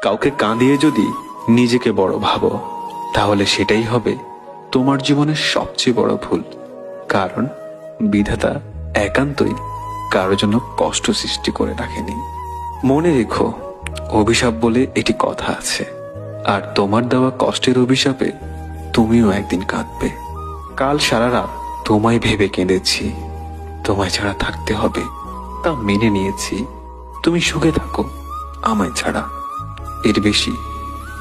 কাউকে কাঁদিয়ে যদি নিজেকে বড় ভাবো, তাহলে সেটাই হবে তোমার জীবনের সবচেয়ে বড় ভুল। কারণ বিধাতা একান্তই কারোর জন্য কষ্ট সৃষ্টি করে রাখেনি। মনে রেখো, অভিশাপ বলে এটি কথা আছে, আর তোমার দেওয়া কষ্টের অভিশাপে তুমিও একদিন কাঁদবে। কাল সারা রাত তোমায় ভেবে কেঁদেছি, তোমায় ছাড়া থাকতে হবে তা মেনে নিয়েছি। তুমি সুখে থাকো আমায় ছাড়া, এর বেশি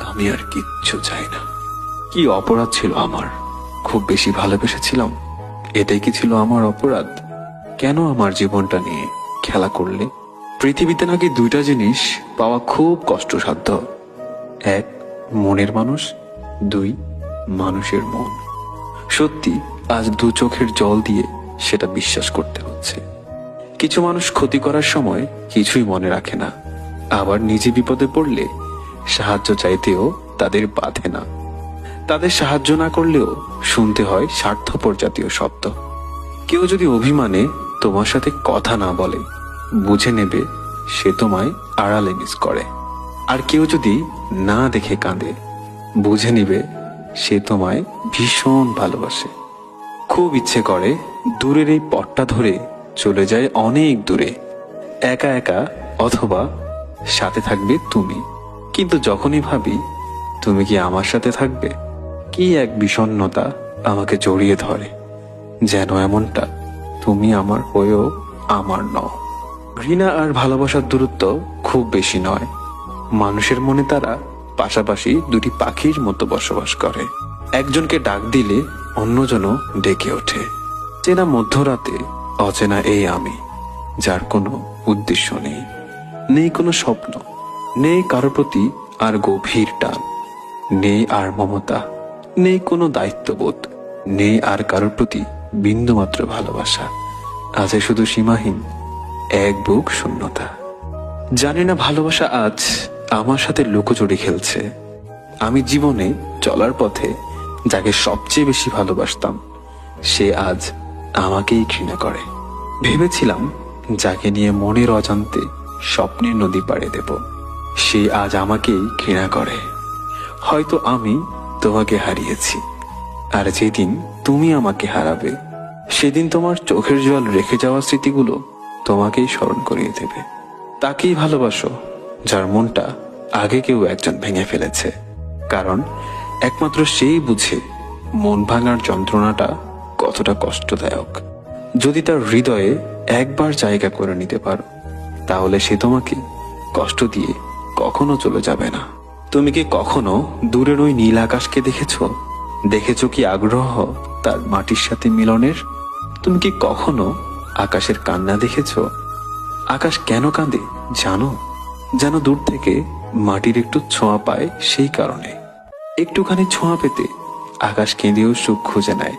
আমি আর কিচ্ছু চাই না। কি অপরাধ ছিল আমার? খুব বেশি ভালোবেসেছিলাম, এটাই কি ছিল আমার অপরাধ? কেন আমার জীবনটা নিয়ে খেলা করলে? পৃথিবীতে নাকি দুইটা জিনিস পাওয়া খুব কষ্টসাধ্য, এক মনের মানুষ, দুই মানুষের মন। সত্যি আজ দু চোখের জল দিয়ে সেটা বিশ্বাস করতে হচ্ছে। কিছু মানুষ ক্ষতি করার সময় কিছুই মনে রাখে না, আবার নিজে বিপদে পড়লে সাহায্য চাইতেও তাদের বাধে না। তাদের সাহায্য না করলেও শুনতে হয় স্বার্থপর জাতীয় শব্দ। কেউ যদি অভিমানে তোমার সাথে কথা না বলে, বুঝে নেবে সে তোমায় আড়ালে মিস করে। আর কেউ যদি না দেখে কাঁদে, বুঝে নিবে সে তোমায় ভীষণ ভালোবাসে। খুব ইচ্ছে করে দূরের এই পথটা ধরে চলে যায় অনেক দূরে, একা একা, অথবা সাথে থাকবে তুমি। কিন্তু যখনই ভাবি তুমি কি আমার সাথে থাকবে, কি এক বিষণ্ণতা আমাকে জড়িয়ে ধরে, যেন এমনটা তুমি আমার হয়েও আমার নও। ঘৃণা আর ভালোবাসার দূরত্ব খুব বেশি নয়। মানুষের মনে তারা পাশাপাশি দুটি পাখির মতো বসবাস করে। একজনকে ডাক দিলে অন্যজনও ডেকে ওঠে। চেনা মধ্যরাতে অচেনা এই আমি, যার কোনো উদ্দেশ্য নেই, নেই কোনো স্বপ্ন, নেই কারো প্রতি আর গভীর টান, নেই আর মমতা, নেই কোনো দায়িত্ববোধ, নেই আর কারোর প্রতি বিন্দুমাত্র ভালোবাসা। আছে শুধু সীমাহীন এক বুক শূন্যতা। জানি না ভালোবাসা আজ আমার সাথে লুকোচুরি খেলছে। আমি জীবনে চলার পথে যাকে সবচেয়ে বেশি ভালোবাসতাম, সে আজ আমাকেই ঘৃণা করে। ভেবেছিলাম যাকে নিয়ে মনের অজান্তে স্বপ্নের নদী পাড়ে দেব, সে আজ আমাকেই ঘৃণা করে। হয়তো আমি তোমাকে হারিয়েছি, আর যেদিন তুমি আমাকে হারাবে, সেদিন তোমার চোখের জল রেখে যাওয়া স্মৃতিগুলো তোমাকেই স্মরণ করিয়ে দেবে। তাকেই ভালোবাসো যার মনটা আগে কেউ একজন ভেঙে ফেলেছে, কারণ একমাত্র সেই বুঝে মন ভাঙার যন্ত্রণাটা কতটা কষ্টদায়ক। যদি তার হৃদয়ে একবার জায়গা করে নিতে পারো, তাহলে সে তোমাকে কষ্ট দিয়ে কখনো চলে যাবে না। তুমি কি কখনো দূরের ওই নীল আকাশকে দেখেছো কি আগ্রহ তার মাটির সাথে মিলনের? তুমি কি কখনো আকাশের কান্না দেখেছো? আকাশ কেন কাঁদে জানো? যেন দূর থেকে মাটির একটু ছোঁয়া পায়, সেই কারণে। একটুখানি ছোঁয়া পেতে আকাশ কেঁদেও সুখ খুঁজে নেয়।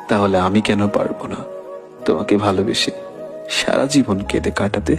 তাহলে আমি কেন পারবো না তোমাকে ভালোবেসে সারা জীবন কেঁদে কাটাতে?